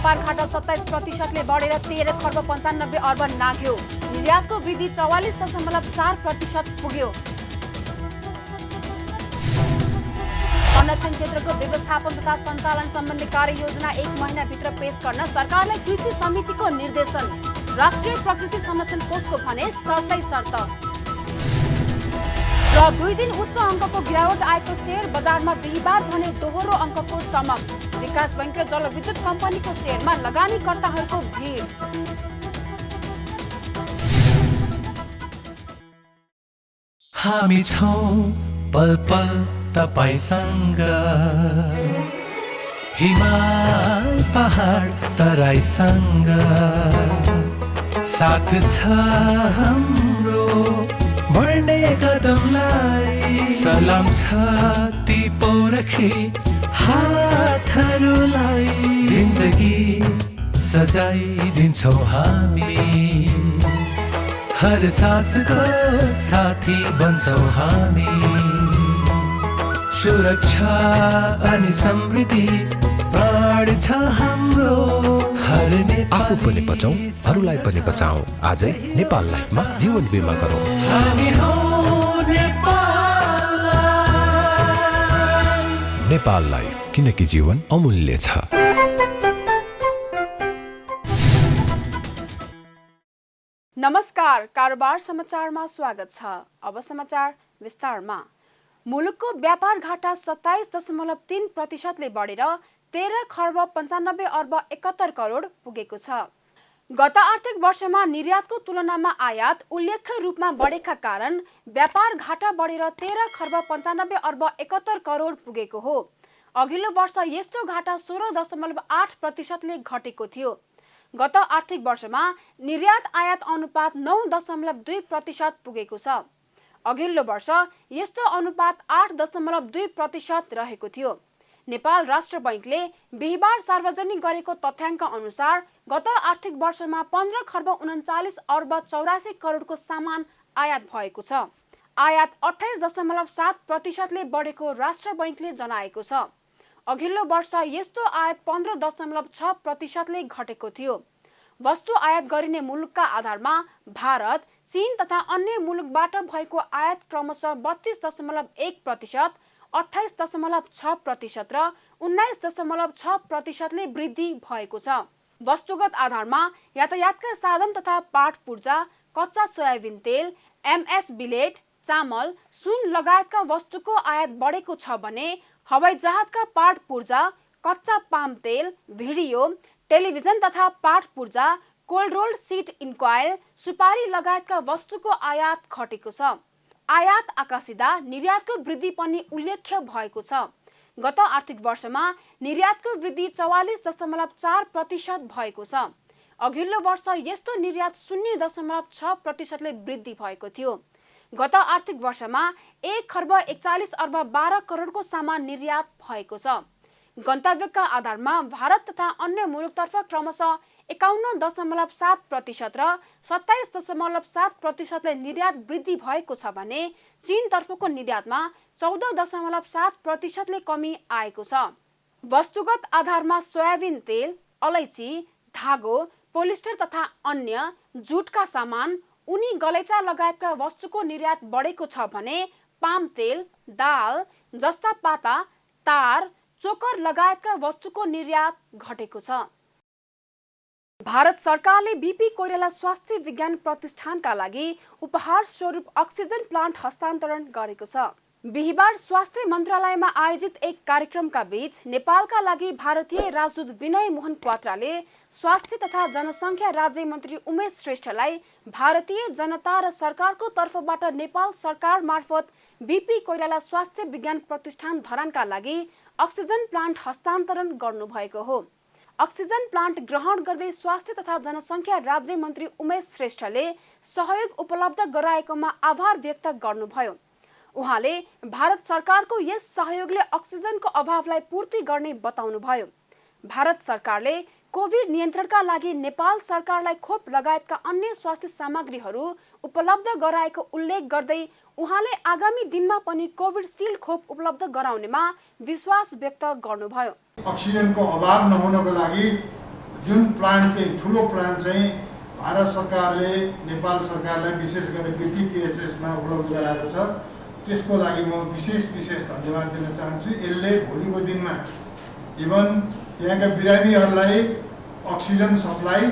व्यापार घाटा 27% ले बढेर 13 खर्ब 95 अर्ब नाघ्यो। निर्यातको वृद्धि 44.4% पुग्यो। संरक्षण क्षेत्रको व्यवस्थापन तथा सञ्चालन सम्बन्धी कार्ययोजना 1 महिनाभित्र पेश गर्न सरकारलाई कृषि समितिको निर्देशन। राष्ट्रिय प्रकृति संरक्षण कोषको भने शर्तै शर्त। र 2 दिन उच्च अङ्कको गिरावट आएको शेयर बजारमा बिहिबार भने दोहोरो अङ्कको चमक। विकास बैंक र जलविद्युत कम्पनीको शेयरमा लगानीकर्ताहरूको भिड। हामी छौं पल पल तपाईसँग, हिमाल पहाड तराईसँग, साथ छ हाम्रो बढ्ने कदमलाई। सलाम छ ती पोरखी हातहरूलाई, जिन्दगी सजाइदिन्छौँ हामी, हर सासको साथी बन्छौँ हामी। सुरक्षा अनि समृद्धि प्राण छ हाम्रो। आफू पनि बचौं, अरूलाई पनि बचाऊ। आजै नेपाल लाइफमा जीवन बिमा गरौँ। हामी हौ नेपाल लाइफ। नेपाल लाइफ, किनकि जीवन अमूल्य छ। नमस्कार, कारोबार समाचारमा स्वागत छ। अब समाचार विस्तारमा। मुलुकको व्यापार घाटा 27.3% ले बढेर 13 खर्ब 95 अर्ब 71 करोड पुगेको छ। गत आर्थिक वर्षमा निर्यातको तुलनामा आयात उल्लेख्य रूपमा बढेका कारण व्यापार घाटा बढेर 13 खर्ब 95 अर्ब 71 करोड पुगेको हो। अघिल्लो वर्ष यस्तो घाटा 16.8% ले घटेको थियो। गत आर्थिक वर्षमा निर्यात आयात अनुपात 9.2% पुगेको छ। अघिल्लो वर्ष यस्तो अनुपात 8.2% रहेको थियो। नेपाल राष्ट्र बैंकले बिहिबार सार्वजनिक गरेको तथ्याङ्क अनुसार गत आर्थिक वर्षमा 15 खर्ब 39 अर्ब 84 करोडको सामान आयात भएको छ। आयात 28.7% ले बढेको राष्ट्र बैंकले जनाएको छ। अघिल्लो वर्ष यस्तो आयात 15.6% ले घटेको थियो। वस्तु आयात गरिने मुलुकका आधारमा भारत, चीन तथा अन्य मुलुकबाट भएको आयात क्रमशः 32.1%, 28.6% र 19.6% ले वृद्धि भएको छ। वस्तुगत आधारमा यातायातका साधन तथा पाट पूर्जा, कच्चा सोयाबिन तेल, एमएस बिलेट, चामल, सुन लगायतका वस्तुको आयात बढेको छ भने हवाई जहाजका पाट पूर्जा, कच्चा पाम तेल, भिडियो, टेलिभिजन तथा पाट पूर्जा, कोल्ड रोल्ड सीट इन्क्वाइल, सुपारी लगायतका वस्तुको आयात घटेको छ। आयात आकासिदा निर्यातको वृद्धि पनि उल्लेख्य भएको छ। गत आर्थिक वर्षमा निर्यातको वृद्धि 44.4% भएको छ। अघिल्लो वर्ष यस्तो निर्यात 0.6% ले वृद्धि भएको थियो। गत आर्थिक वर्षमा 1 खर्ब 41 अर्ब 12 करोडको सामान निर्यात भएको छ। गन्तव्यका आधारमा भारत तथा अन्य मुलुकतर्फ क्रमशः 51.7% र 27.7% ले निर्यात वृद्धि भएको छ भने चीनतर्फको निर्यातमा 14.7% ले कमी आएको छ। वस्तुगत आधारमा सोयाबिन तेल, अलैँची, धागो, पोलिस्टर तथा अन्य जुटका सामान, उनी गलैँचा लगायतका वस्तुको निर्यात बढेको छ भने पाम तेल, दाल जस्ता पाता, तार, चोकर लगायतका वस्तुको निर्यात घटेको छ। भारत सरकारले बीपी कोइराला स्वास्थ्य विज्ञान प्रतिष्ठानका लागि उपहार स्वरूप अक्सिजन प्लान्ट हस्तान्तरण गरेको छ। बिहिबार स्वास्थ्य मन्त्रालयमा आयोजित एक कार्यक्रमका बीच नेपालका लागि भारतीय राजदूत विनय मोहन क्वात्राले स्वास्थ्य तथा जनसङ्ख्या राज्य मन्त्री उमेश श्रेष्ठलाई भारतीय जनता र सरकारको तर्फबाट नेपाल सरकार मार्फत बीपी कोइराला स्वास्थ्य विज्ञान प्रतिष्ठान धरानका लागि अक्सिजन प्लान्ट हस्तान्तरण गर्नुभएको हो। अक्सिजन प्लान्ट ग्रहण गर्दै स्वास्थ्य तथा जनसङ्ख्या राज्य मन्त्री उमेश श्रेष्ठले सहयोग उपलब्ध गराएकोमा आभार व्यक्त गर्नुभयो। उहाँले भारत सरकारको यस सहयोगले अक्सिजनको अभावलाई पूर्ति गर्ने बताउनुभयो। भारत सरकारले कोभिड नियन्त्रणका लागि नेपाल सरकारलाई खोप लगायतका अन्य स्वास्थ्य सामग्रीहरू उपलब्ध गराएको उल्लेख गर्दै उहाँले आगामी दिनमा पनि कोभिडशील्ड खोप उपलब्ध गराउनेमा विश्वास व्यक्त गर्नुभयो। अक्सिजनको अभाव नहुनको लागि जुन प्लान चाहिँ ठुलो प्लान चाहिँ भारत सरकारले नेपाल सरकारलाई विशेष गरेर BPPHSमा उपलब्ध गराएको छ, त्यसको लागि म विशेष धन्यवाद दिन चाहन्छु। यसले भोलिको दिनमा इभन त्यहाँका बिरामीहरूलाई अक्सिजन सप्लाई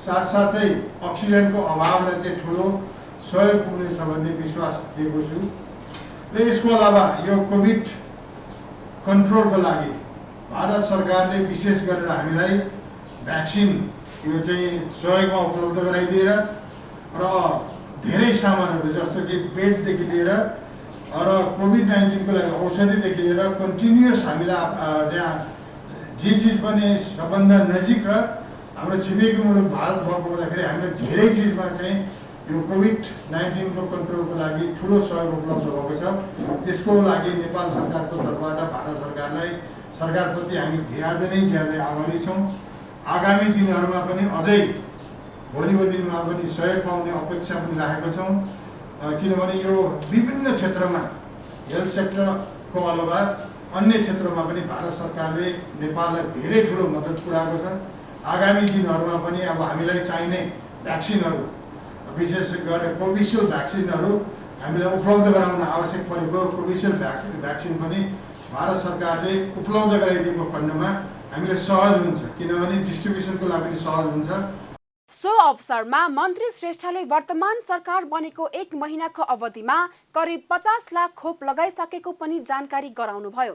साथसाथै अक्सिजनको अभावलाई चाहिँ ठुलो सहयोग पुग्नेछ भन्ने विश्वास दिएको छु। र यसको अलावा यो कोभिड कन्ट्रोलको लागि भारत सरकारले विशेष गरेर हामीलाई भ्याक्सिन यो चाहिँ सहयोगमा उपलब्ध गराइदिएर र धेरै सामानहरू जस्तो कि बेडदेखि लिएर र कोभिड-19को लागि औषधिदेखि लिएर कन्टिन्युअस हामीलाई जहाँ जे चिज पनि सबभन्दा नजिक र हाम्रो छिमेकी मुलुक भारत भएको हुँदाखेरि हामीले धेरै चिजमा चाहिँ यो कोभिड-19को कन्ट्रोलको लागि ठुलो सहयोग उपलब्ध भएको छ। त्यसको लागि नेपाल सरकारको तर्फबाट भारत सरकारप्रति हामी ज्यादै आभारी छौँ। आगामी दिनहरूमा पनि अझै भोलिको दिनमा पनि सहयोग पाउने अपेक्षा पनि राखेको छौँ, किनभने यो विभिन्न क्षेत्रमा हेल्थ सेक्टरको अलावा अन्य क्षेत्रमा पनि भारत सरकारले नेपाललाई धेरै ठुलो मद्दत पुर्याएको छ। आगामी दिनहरूमा पनि अब हामीलाई चाहिने भ्याक्सिनहरू विशेष गरेर कोभिसिल्ड भ्याक्सिनहरू हामीलाई उपलब्ध गराउन आवश्यक परेको कोभिसिल्ड भ्याक्सिन पनि भारत सरकारले उपलब्ध गराइदिएको खण्डमा हामीलाई सहज हुन्छ, किनभने डिस्ट्रिब्युसनको लागि पनि सहज हुन्छ। सो अवसरमा मन्त्री श्रेष्ठले वर्तमान सरकार बनेको 1 महिनाको अवधिमा करिब 50 लाख खोप लगाइसकेको पनि जानकारी गराउनुभयो।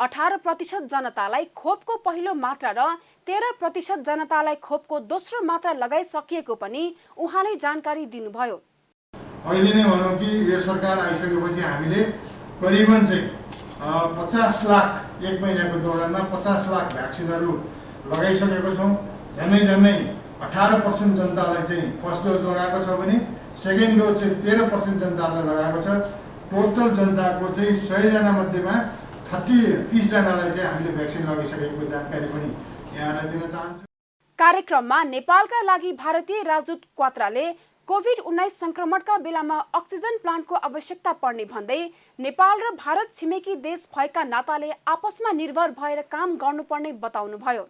18% जनतालाई खोपको पहिलो मात्रा र 13% जनतालाई खोपको दोस्रो मात्रा लगाइसकिएको पनि उहाँले जानकारी दिनुभयो। अहिले नै भनौँ कि यो सरकार आइसकेपछि हामीले करिबन चाहिँ 50 लाख 1 महिनाको दौरानमा 50 लाख भ्याक्सिनहरू लगाइसकेको छौँ। झन्डै 18% जनतालाई चाहिँ फर्स्ट डोज लगाएको छ भने सेकेन्ड डोज चाहिँ 13% जनतालाई लगाएको छ। टोटल जनताको चाहिँ 100 जना मध्येमा 30 जनालाई चाहिँ हामीले भ्याक्सिन लगाइसकेको जानकारी पनि यहाँलाई दिन चाहन्छु। कार्यक्रममा नेपालका लागि भारतीय राजदूत क्वात्राले कोभिड-19 संक्रमणका बेलामा अक्सिजन प्लान्टको आवश्यकता पर्ने भन्दै नेपाल र भारत छिमेकी देश भएका नाताले आपसमा निर्भर भएर काम गर्नुपर्ने बताउनुभयो।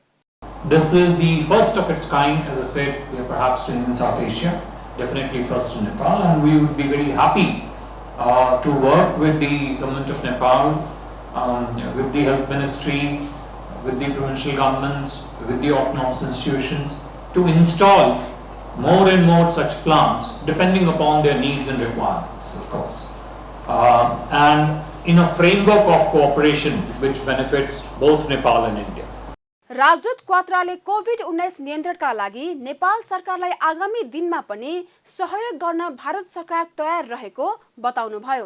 This is the first of its kind, as I said, perhaps in South Asia, definitely first in Nepal, and we would be very happy to work with the government of Nepal, with the health ministry, with the provincial governments, with the autonomous institutions, to install more and more such plants, depending upon their needs and requirements, of course, and in a framework of cooperation which benefits both Nepal and India. राजदूत क्वात्राले COVID-19 नियन्त्रणका लागि नेपाल सरकारलाई आगामी दिनमा पनि सहयोग गर्न भारत सरकार तयार रहेको बताउनुभयो।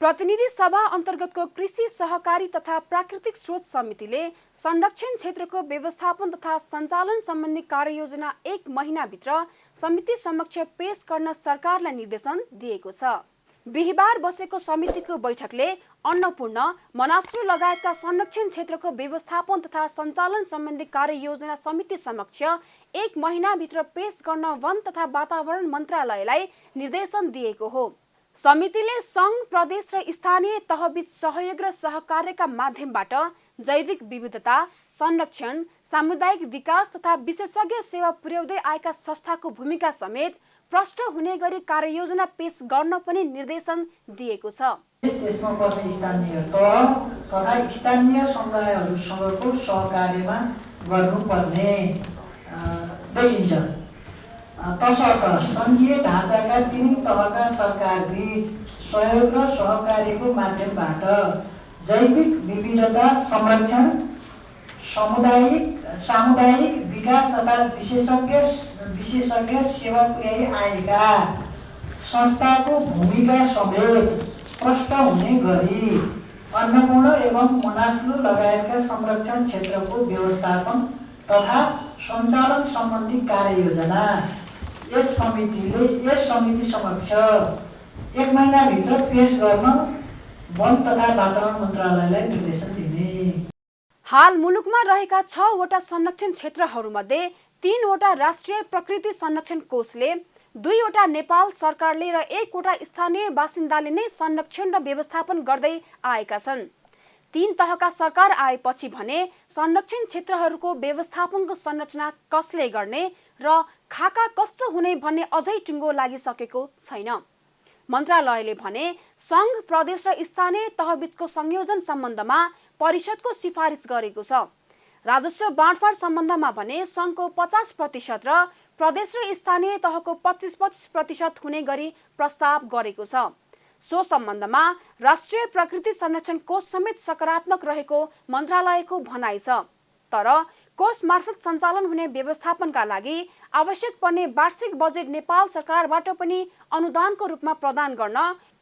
प्रतिनिधि सभा अन्तर्गतको कृषि सहकारी तथा प्राकृतिक स्रोत समितिले संरक्षण क्षेत्रको व्यवस्थापन तथा सञ्चालन सम्बन्धी कार्ययोजना 1 महिनाभित्र समिति समक्ष पेश गर्न सरकारलाई निर्देशन दिएको छ। बिहिबार बसेको समितिको बैठकले अन्नपूर्ण, मनास्लु लगायतका संरक्षण क्षेत्रको व्यवस्थापन तथा सञ्चालन सम्बन्धी कार्ययोजना समिति समक्ष 1 महिनाभित्र पेश गर्न वन तथा वातावरण मन्त्रालयलाई निर्देशन दिएको हो। समितिले सङ्घ, प्रदेश र स्थानीय तहबीच सहयोग र सहकार्यका माध्यमबाट जैविक विविधता संरक्षण, सामुदायिक विकास तथा विशेषज्ञ सेवा पुर्याउँदै आएका संस्थाको भूमिका समेत प्रष्ट हुने गरी कार्ययोजना पेश गर्न पनि निर्देशन दिएको छ। त्यसमा पर्ने स्थानीय तह तथा स्थानीय समुदायहरूसँगको सहकार्यमा गर्नुपर्ने देखिन्छ। तसर्थ सङ्घीय ढाँचाका तिनै तहका सरकारबीच सहयोग र सहकार्यको माध्यमबाट जैविक विविधता संरक्षण, सामुदायिक विकास तथा विशेषज्ञ सेवा पुर्याइ आएका संस्थाको भूमिका समेत प्रष्ट हुने गरी अन्नपूर्ण एवं मनास्लु लगायतका संरक्षण क्षेत्रको व्यवस्थापन तथा सञ्चालन सम्बन्धी कार्ययोजना यस समिति समक्ष 1 महिनाभित्र पेश गर्न वन तथा वातावरण मन्त्रालयलाई निर्देशन दिने। हाल मुलुकमा रहेका 6 वटा संरक्षण क्षेत्रहरूमध्ये 3 वटा राष्ट्रिय प्रकृति संरक्षण कोषले, 2 वटा नेपाल सरकारले र 1 वटा स्थानीय बासिन्दाले नै संरक्षण र व्यवस्थापन गर्दै आएका छन्। तीन तहका सरकार आएपछि भने संरक्षण क्षेत्रहरूको व्यवस्थापनको संरचना कसले गर्ने र खाका कस्तो हुने भन्ने अझै टुङ्गो लागिसकेको छैन। मन्त्रालयले भने संघ, प्रदेश र स्थानीय तहबीचको संयोजन सम्बन्धमा परिषदको सिफारिस गरेको छ। राजस्व बाँडफाँड सम्बन्धमा भने संघको 50% र प्रदेश र स्थानीय तहको 25% हुने गरी प्रस्ताव गरेको छ। सो सम्बन्धमा राष्ट्रिय प्रकृति संरक्षण कोष समेत सकारात्मक रहेको मन्त्रालयको भनाइ छ। तर कोष मार्फत सञ्चालन हुने व्यवस्थापनका लागि आवश्यक पर्ने वार्षिक बजेट नेपाल सरकारबाट पनि अनुदानको रूपमा प्रदान गर्न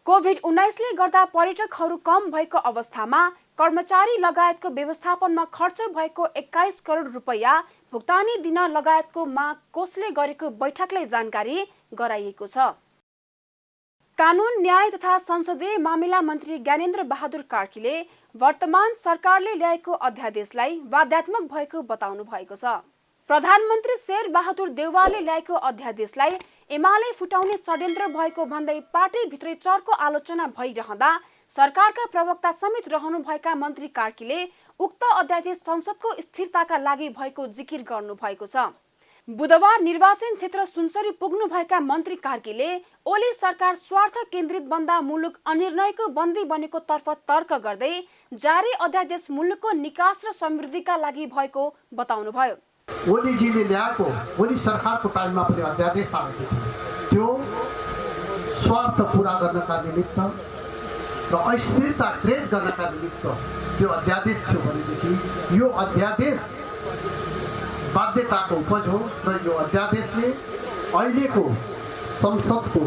कोभिड-19 ले गर्दा पर्यटकहरू कम भएको अवस्थामा कर्मचारी लगायतको व्यवस्थापनमा खर्च भएको 21 करोड रुपैयाँ भुक्तानी दिन लगायतको माग कोषले गरेको बैठकले जानकारी गराइएको छ। कानून, न्याय तथा संसदीय मामिला मन्त्री ज्ञानेन्द्र बहादुर कार्कीले वर्तमान सरकारले ल्याएको अध्यादेशलाई वाध्यात्मक भएको बताउनु भएको छ। प्रधानमन्त्री शेर बहादुर देउवाले ल्याएको अध्यादेशलाई एमाले फुटाउने षड्यन्त्र भएको भन्दै पार्टीभित्रै चर्को आलोचना भइरहँदा सरकारका प्रवक्ता समेत रहनुभएका मन्त्री कार्कीले उक्त अध्यादेश संसदको स्थिरताका लागि भएको जिकिर गर्नु भएको छ। बुधबार निर्वाचन क्षेत्र सुनसरी पुग्नुभएका मन्त्री कार्कीले ओली सरकार स्वार्थ केन्द्रित बन्दा मुलुक अनिर्णयको बन्दी बनेको तर्फ तर्क गर्दै जारी अध्यादेश मुलुकको निकास र समृद्धिका लागि भएको बताउनुभयो। ओलीजीले ल्याएको ओली सरकारको टाइममा पनि अध्यादेश आएको थियो। त्यो स्वार्थ पूरा गर्नका निमित्त र अस्थिरता क्रिएट गर्नका निमित्त त्यो अध्यादेश थियो भनेदेखि यो अध्यादेश बाध्यताको उपज हो र यो अध्यादेशले अहिलेको संसदको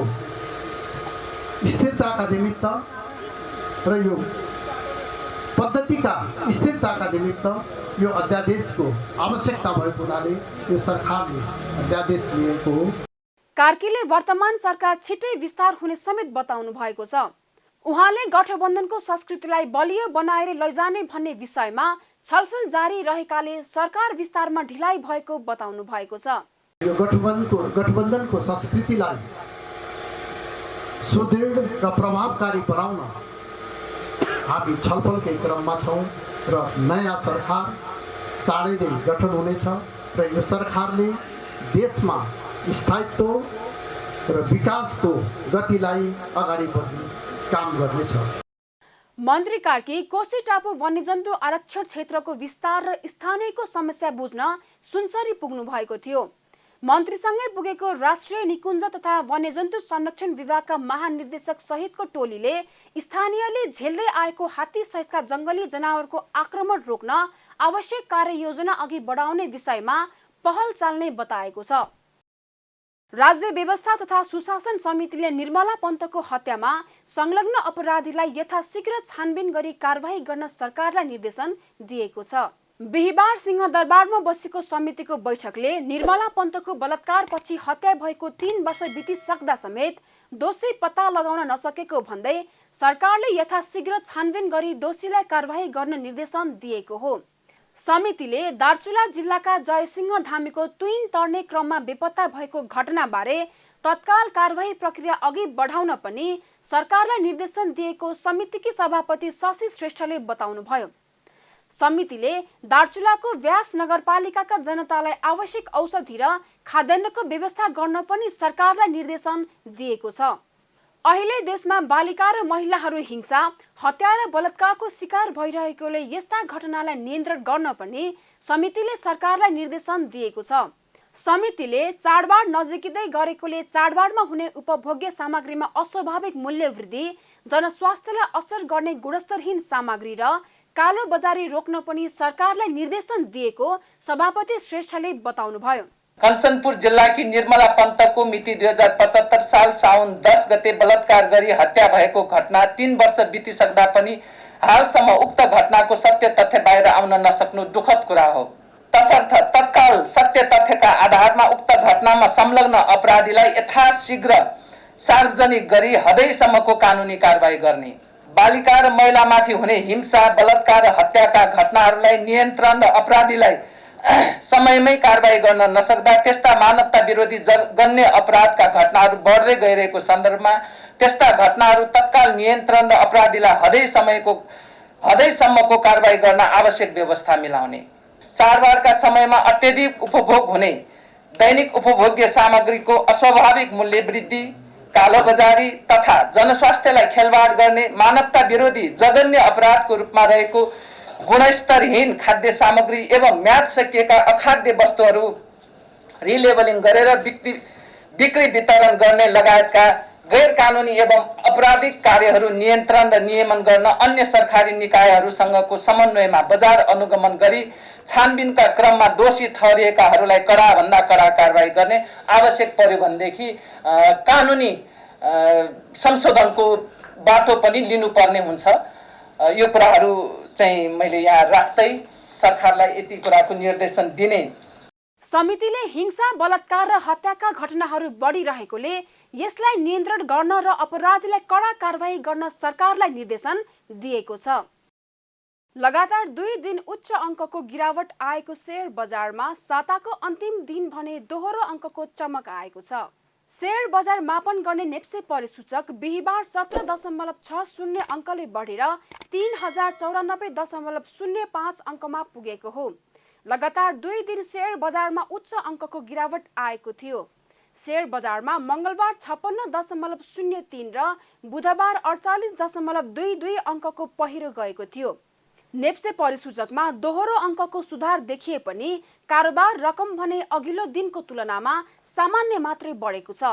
स्थिरताका निमित्त र यो पद्धतिका स्थिरताका निमित्त यो अध्यादेशको आवश्यकता भएको हुनाले यो सरकारले अध्यादेश लिएको हो। कार्कीले वर्तमान सरकार छिटै विस्तार हुने समेत बताउनु भएको छ। उहाँले गठबन्धनको संस्कृतिलाई बलियो बनाएर लैजाने भन्ने विषयमा छलफल जारी रहेकाले सरकार विस्तारमा ढिलाइ भएको बताउनु भएको छ। यो गठबन्धनको संस्कृतिलाई सुदृढ र प्रभावकारी बनाउन हामी छलफलकै क्रममा छौँ र नयाँ सरकार चाँडै नै गठन हुनेछ र यो सरकारले देशमा स्थायित्व र विकासको गतिलाई अगाडि बढ्ने काम गर्नेछ। मन्त्री कार्की कोशी टापु वन्यजन्तु आरक्षण क्षेत्रको विस्तार र स्थानीयको समस्या बुझ्न सुनसरी पुग्नु भएको थियो। मन्त्रीसँगै पुगेको राष्ट्रिय निकुञ्ज तथा वन्यजन्तु संरक्षण विभागका महानिर्देशक सहितको टोलीले स्थानीयले झेल्दै आएको हात्ती सहितका जंगली जनावरको आक्रमण रोक्न आवश्यक कार्ययोजना अघि बढाउने विषयमा पहल चाल्ने बताएको छ। राज्य व्यवस्था तथा सुशासन समितिले निर्मला पन्तको हत्यामा संलग्न अपराधीलाई यथाशीघ्र छानबिन गरी कारबाही गर्न सरकारलाई निर्देशन दिएको छ। बिहिबार सिंहदरबारमा बसेको समितिको बैठकले निर्मला पन्तको बलात्कारपछि हत्या भएको 3 वर्ष बितिसक्दा समेत दोषी पत्ता लगाउन नसकेको भन्दै सरकारले यथाशीघ्र छानबिन गरी दोषीलाई कारबाही गर्न निर्देशन दिएको हो। समितिले दार्चुला जिल्लाका जयसिंह धामीको तुइन तर्ने क्रममा बेपत्ता भएको घटनाबारे तत्काल कारबाही प्रक्रिया अघि बढाउन पनि सरकारलाई निर्देशन दिएको समितिकी सभापति शशि श्रेष्ठले बताउनुभयो। समितिले दार्चुलाको व्यास नगरपालिकाका जनतालाई आवश्यक औषधि र खाद्यान्नको व्यवस्था गर्न पनि सरकारलाई निर्देशन दिएको छ। अहिले देशमा बालिका र महिलाहरू हिंसा, हत्या र बलात्कारको शिकार भइरहेकोले यस्ता घटनालाई नियन्त्रण गर्न पनि समितिले सरकारलाई निर्देशन दिएको छ। समितिले चाडबाड नजिकै गरेकोले चाडबाडमा हुने उपभोग्य सामग्रीमा अस्वाभाविक मूल्य वृद्धि, जनस्वास्थ्यलाई असर गर्ने गुणस्तरहीन सामग्री र कालो बजारी रोक्न पनि सरकारलाई निर्देशन दिएको सभापति श्रेष्ठले बताउनुभयो। कञ्चनपुर जिल्लाकी निर्मला पन्तको मिति 2075 साल साउन 10 गते बलात्कार गरी हत्या भएको घटना 3 वर्ष बितिसक्दा पनि हालसम्म उक्त घटनाको सत्य तथ्य बाहिर आउन नसक्नु दुःखद कुरा हो। तसर्थ तत्काल सत्य तथ्यका आधारमा उक्त घटनामा संलग्न अपराधीलाई यथाशीघ्र सार्वजनिक गरी हदैसम्मको कानुनी कारबाही गर्ने, बालिका र महिलामाथि हुने हिंसा, बलात्कार र हत्याका घटनाहरूलाई नियन्त्रण र अपराधीलाई समयमै कारबाही गर्न नसक्दा त्यस्ता मानवता विरोधी गण्य अपराधका घटनाहरू बढ्दै गइरहेको सन्दर्भमा त्यस्ता घटनाहरू तत्काल नियन्त्रण र अपराधीलाई हदै समयको हदैसम्मको कारबाही गर्न आवश्यक व्यवस्था मिलाउने, चाडबाडका समयमा अत्यधिक उपभोग हुने दैनिक उपभोग्य सामग्रीको अस्वाभाविक मूल्य वृद्धि, कालोबजारी तथा जनस्वास्थ्यलाई खेलवाड गर्ने मानवता विरोधी जघन्य अपराधको रूपमा रहेको गुणस्तरहीन खाद्य सामग्री एवं म्याद सकिएका अखाद्य वस्तुहरू रिलेबलिङ गरेर बिक्री वितरण गर्ने लगायतका गैर कानुनी एवं आपराधिक कार्यहरू नियन्त्रण र नियमन गर्न अन्य सरकारी निकायहरूसँगको समन्वयमा बजार अनुगमन गरी छानबिनका क्रममा दोषी ठहरिएकाहरूलाई कडाभन्दा कडा कारबाही गर्ने आवश्यक पर्यो भनेदेखि कानुनी संशोधनको बाटो पनि लिनुपर्ने हुन्छ। यो कुराहरू चाहिँ मैले यहाँ राख्दै सरकारलाई यति कुराको निर्देशन दिने। समितिले हिंसा, बलात्कार र हत्याका घटनाहरू बढिरहेकोले यसलाई नियन्त्रण गर्न र अपराधीलाई कडा कारबाही गर्न सरकारलाई निर्देशन दिएको छ। लगातार 2 दिन उच्च अङ्कको गिरावट आएको शेयर बजारमा साताको अन्तिम दिन भने दोहोरो अङ्कको चमक आएको छ। शेयर बजार मापन गर्ने नेप्से परिसूचक बिहिबार 17.60 अङ्कले बढेर 3094.05 अङ्कमा पुगेको हो। लगातार 2 दिन शेयर बजारमा उच्च अङ्कको गिरावट आएको थियो। शेयर बजारमा मङ्गलबार 56.03 र बुधबार 48.22 अङ्कको पहिरो गएको थियो। नेप्से परिसूचकमा दोहोरो अङ्कको सुधार देखिए पनि कारोबार रकम भने अघिल्लो दिनको तुलनामा सामान्य मात्रै बढेको छ।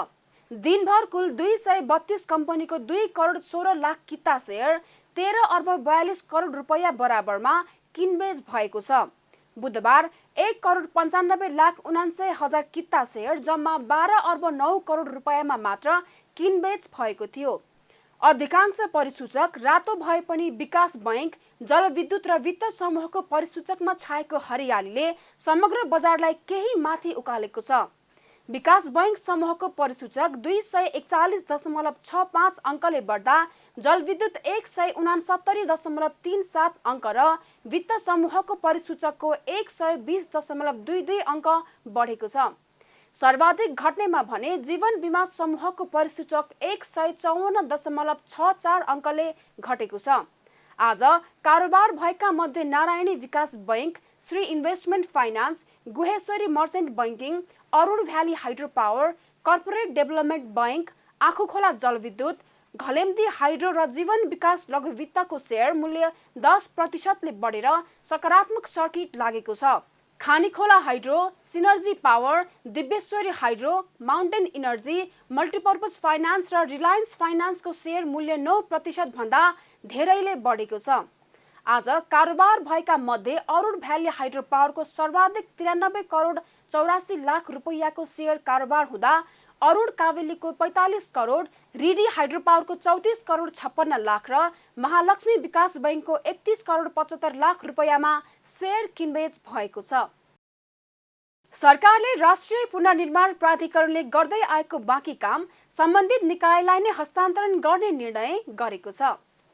दिनभर कुल 232 कम्पनीको 2 करोड 16 लाख किता शेयर 13 अर्ब 42 करोड रुपैयाँ बराबरमा किनबेच भएको छ। बुधबार 1 करोड 95 लाख 79 हजार किता शेयर जम्मा 12 अर्ब 9 करोड रुपैयाँमा मात्र किनबेच भएको थियो। अधिकांश परिसूचक रातो भए पनि विकास बैंक, जलविद्युत र वित्त समूहको परिसूचकमा छाएको हरियालीले समग्र बजारलाई केही माथि उकालेको छ। विकास बैंक समूहको परिसूचक 241.65 अङ्कले बढ्दा जलविद्युत 169.37 अङ्क र वित्त समूहको परिसूचकको 120.22 अङ्क बढेको छ। सर्वाधिक घट्नेमा भने जीवन बीमा समूहको परिसूचक 154.64 अङ्कले घटेको छ। आज कारोबार भएका मध्ये Narayani Bikas bank, Shree investment finance, Guheshwori merchant banking, Arun valley hydro power, corporate development bank, Ankhukhola जलविद्युत, घलेम्दी हाइड्रो र जीवन विकास लघु वित्तको शेयर मूल्य 10% बढेर सकारात्मक सर्किट लागेको छ। Khanikhola hydro, synergy power, Dibyeshwori hydro, mountain energy, multipurpose finance र रिलायन्स फाइनान्सको शेयर मूल्य 9% भन्दा धेरैले बढेको छ। आज कारोबार भएका मध्ये अरुण भ्याली हाइड्रो पावरको सर्वाधिक 93 करोड 84 लाख रुपैयाँको शेयर कारोबार हुँदा अरुण कावेलीको 45 करोड, रिडी हाइड्रो पावरको 34 करोड 56 लाख र महालक्ष्मी विकास बैंकको 31 करोड 75 लाख रुपैयाँमा शेयर किनबेच भएको छ। सरकारले राष्ट्रिय पुनर्निर्माण प्राधिकरणले गर्दै आएको बाँकी काम सम्बन्धित निकायलाई नै हस्तान्तरण गर्ने निर्णय गरेको छ।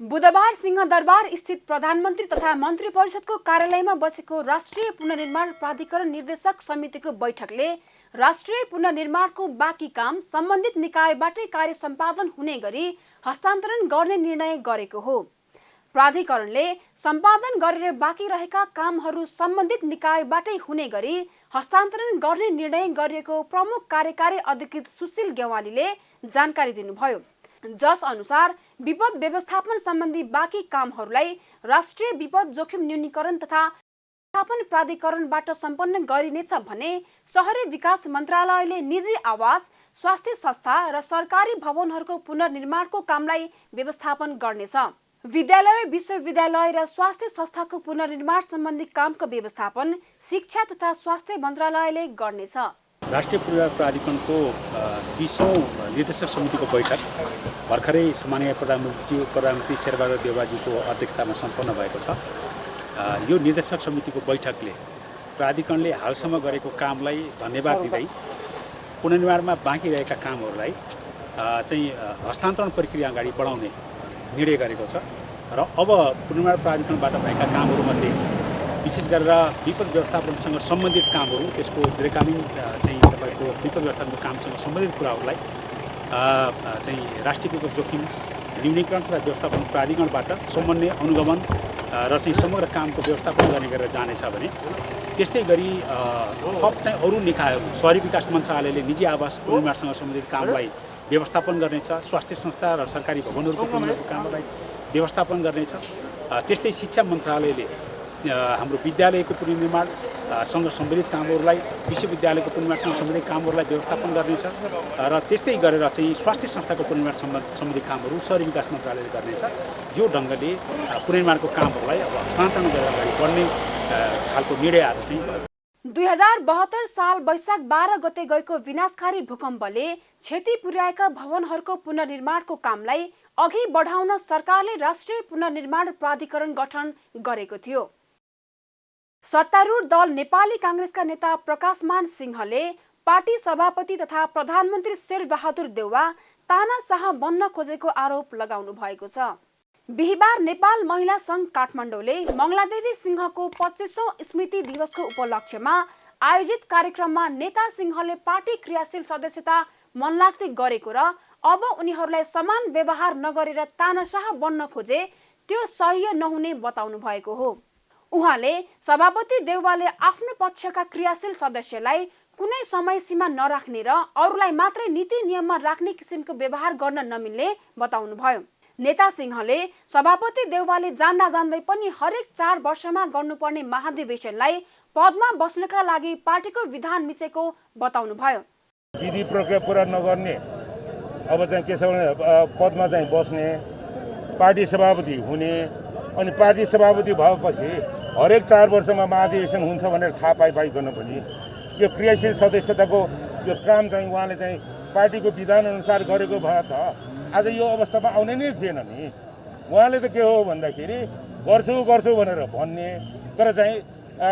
बुधबार सिंहदरबार स्थित प्रधानमन्त्री तथा मन्त्री परिषदको कार्यालयमा बसेको राष्ट्रिय पुनर्निर्माण प्राधिकरण निर्देशक समितिको बैठकले राष्ट्रिय पुनर्निर्माणको बाँकी काम सम्बन्धित निकायबाटै कार्य सम्पादन हुने गरी हस्तान्तरण गर्ने निर्णय गरेको हो। प्राधिकरणले सम्पादन गरेर बाँकी रहेका कामहरू सम्बन्धित निकायबाटै हुने गरी हस्तान्तरण गर्ने निर्णय गरिएको प्रमुख कार्यकारी अधिकृत सुशील गेवालीले जानकारी दिनुभयो। जस अनुसार विपद व्यवस्थापन सम्बन्धी बाँकी कामहरूलाई राष्ट्रिय विपद जोखिम न्यूनीकरण तथा व्यवस्थापन प्राधिकरणबाट सम्पन्न गरिनेछ भने शहरी विकास मन्त्रालयले निजी आवास, स्वास्थ्य संस्था र सरकारी भवनहरूको पुनर्निर्माणको कामलाई व्यवस्थापन गर्नेछ। विद्यालय, विश्वविद्यालय र स्वास्थ्य संस्थाको पुनर्निर्माण सम्बन्धी कामको व्यवस्थापन शिक्षा तथा स्वास्थ्य मन्त्रालयले गर्नेछ। राष्ट्रिय पुनर्निर्माण प्राधिकरणको 20औं निर्देशक समितिको बैठक भर्खरै सम्माननीय प्रधानमन्त्री शेरबहादुर देउवाजीको अध्यक्षतामा सम्पन्न भएको छ। यो निर्देशक समितिको बैठकले प्राधिकरणले हालसम्म गरेको कामलाई धन्यवाद दिँदै पुनर्निर्माणमा बाँकी रहेका कामहरूलाई चाहिँ हस्तान्तरण प्रक्रिया अगाडि बढाउने निर्णय गरेको छ र अब पुनर्निर्माण प्राधिकरणबाट भएका कामहरूमध्ये विशेष गरेर विपद व्यवस्थापनसँग सम्बन्धित कामहरू, त्यसको दीर्घकालीन चाहिँ तपाईँको विपद व्यवस्थापनको कामसँग सम्बन्धित कुराहरूलाई चाहिँ राष्ट्रिय विपद जोखिम न्यूनीकरण तथा व्यवस्थापन प्राधिकरणबाट समन्वय, अनुगमन र चाहिँ समग्र कामको व्यवस्थापन गर्ने गरेर जानेछ भने त्यस्तै गरी थप चाहिँ अरू निकायहरू शहरी विकास मन्त्रालयले निजी आवास पुनर्निर्माणसँग सम्बन्धित कामलाई व्यवस्थापन गर्नेछ, स्वास्थ्य संस्था र सरकारी भवनहरूको पुनर्निर्माणको कामलाई व्यवस्थापन गर्नेछ। त्यस्तै शिक्षा मन्त्रालयले हाम्रो विद्यालयको पुनर्निर्माणसँग सम्बन्धित कामहरूलाई, विश्वविद्यालयको पुनर्निर्माणसँग सम्बन्धित कामहरूलाई व्यवस्थापन गर्नेछ र त्यस्तै गरेर चाहिँ स्वास्थ्य संस्थाको पुनर्निर्माण सम्बन्धित कामहरू शहरी विकास मन्त्रालयले गर्नेछ। यो ढङ्गले पुनर्निर्माणको कामहरूलाई अब हस्तान्तरण गरेर अगाडि बढ्ने खालको निर्णय आज चाहिँ भयो। 2072 साल वैशाख 12 गते गएको विनाशकारी भूकम्पले क्षति पुर्याएका भवनहरूको पुनर्निर्माणको कामलाई अघि बढाउन सरकारले राष्ट्रिय पुनर्निर्माण प्राधिकरण गठन गरेको थियो। सत्तारूढ दल नेपाली कांग्रेसका नेता प्रकाशमान सिंहले पार्टी सभापति तथा प्रधानमन्त्री शेरबहादुर देउवा तानाशाह बन्न खोजेको आरोप लगाउनु भएको छ। बिहिबार नेपाल महिला संघ काठमाडौँले मङ्गलादेवी सिंहको 25औं स्मृति दिवसको उपलक्ष्यमा आयोजित कार्यक्रममा नेता सिंहले पार्टी क्रियाशील सदस्यता मनलाग्दै गरेको र अब उनीहरूलाई समान व्यवहार नगरेर तानाशाह बन्न खोजे त्यो सह्य नहुने बताउनु भएको हो। उहाँले सभापति देउवाले आफ्नो पक्षका क्रियाशील सदस्यलाई कुनै समय सीमा नराख्ने र अरूलाई मात्रै नीति नियममा राख्ने किसिमको व्यवहार गर्न नमिल्ने बताउनु भयो। नेता सिंहले सभापति देउवाले जान्दा जान्दै पनि हरेक 4 वर्षमा गर्नुपर्ने महाधिवेशनलाई पदमा बस्नका लागि पार्टीको विधान मिचेको बताउनु भयो। विधि प्रक्रिया पूरा नगर्ने अब चाहिँ के छ भने पदमा चाहिँ बस्ने, पार्टी सभापति हुने, अनि पार्टी सभापति भएपछि हरेक 4 वर्षमा महाधिवेशन हुन्छ भनेर थाहा पाइकन पनि यो क्रियाशील सदस्यताको यो काम चाहिँ उहाँले चाहिँ पार्टीको विधान अनुसार गरेको भए त आज यो अवस्थामा आउने नै थिएन नि। उहाँले त के हो भन्दाखेरि गर्छु भनेर भन्ने तर चाहिँ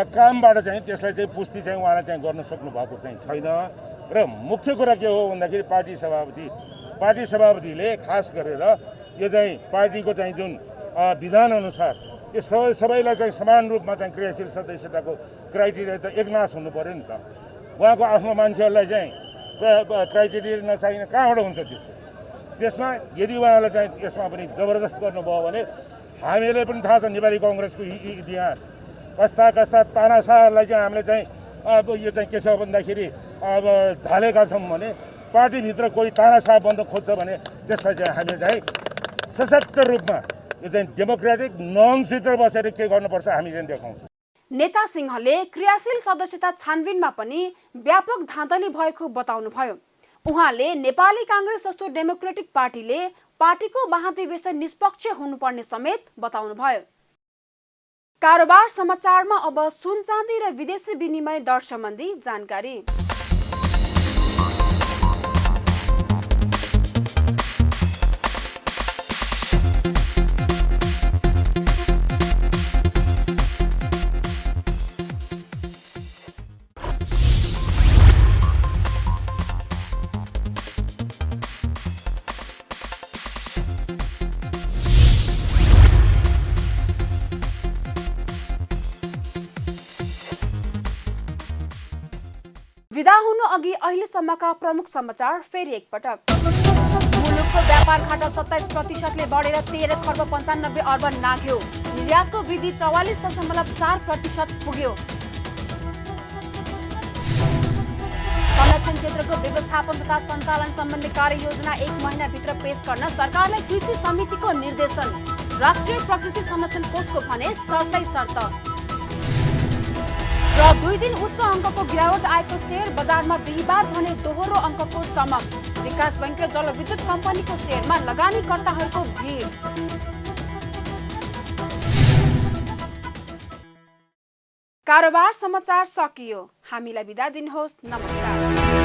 कामबाट चाहिँ त्यसलाई चाहिँ पुष्टि चाहिँ उहाँले चाहिँ गर्न सक्नु भएको चाहिँ छैन। र मुख्य कुरा के हो भन्दाखेरि पार्टी सभापतिले खास गरेर यो चाहिँ पार्टीको चाहिँ जुन विधान अनुसार यो सबैलाई चाहिँ समान रूपमा चाहिँ क्रियाशील सदस्यताको क्राइटेरिया त एकनाश हुनु पर्यो नि त। उहाँको आफ्नो मान्छेहरूलाई चाहिँ क्राइटेरिया नचाहिने कहाँबाट हुन्छ त्यसमा यदि उहाँलाई चाहिँ यसमा पनि जबरजस्त गर्नुभयो भने हामीले पनि थाहा छ नेपाली कांग्रेसको इतिहास कस्ता तानाशाहलाई चाहिँ हामीले चाहिँ अब यो चाहिँ के छ भन्दाखेरि अब ढालेका छौँ भने पार्टीभित्र कोही तानाशाह बन्न खोज्छ भने त्यसलाई चाहिँ हामीले चाहिँ सशक्त रूपमा यो चाहिँ डेमोक्रेटिक नर्म्सभित्र बसेर के गर्नुपर्छ हामी चाहिँ देखाउँछौँ। नेता सिंहले क्रियाशील सदस्यता छानबिनमा पनि व्यापक धाँधली भएको बताउनु भयो। उहाँले नेपाली कांग्रेस जस्तो डेमोक्रेटिक पार्टीले पार्टीको महाधिवेशन निष्पक्ष हुनुपर्ने समेत बताउनु भयो। कारोबार समाचारमा अब सुन चाँदी र विदेशी विनिमय दर सम्बन्धी जानकारी। विदा हुनु अघि अहिलेसम्मका प्रमुख समाचार फेरि एकपटक। मुलुकको व्यापार घाटा 27% बढेर 13 खर्ब 95 अर्ब नाघ्यो। निर्यातको वृद्धि 44.4% पुग्यो। संरक्षण क्षेत्रको व्यवस्थापन तथा सञ्चालन सम्बन्धी कार्ययोजना 1 महिनाभित्र पेश गर्न सरकारलाई कृषि समितिको निर्देशन। राष्ट्रिय प्रकृति संरक्षण कोषको भने शर्तै शर्त। र 2 दिन उच्च अङ्कको गिरावट आएको शेयर बजारमा बिहिबार भने दोहोरो अङ्कको चमक। विकास बैंक र जलविद्युत कम्पनीको शेयरमा लगानीकर्ताहरूको भिड। कारोबार समाचार सकियो। हामीलाई बिदा दिनुहोस्। नमस्कार।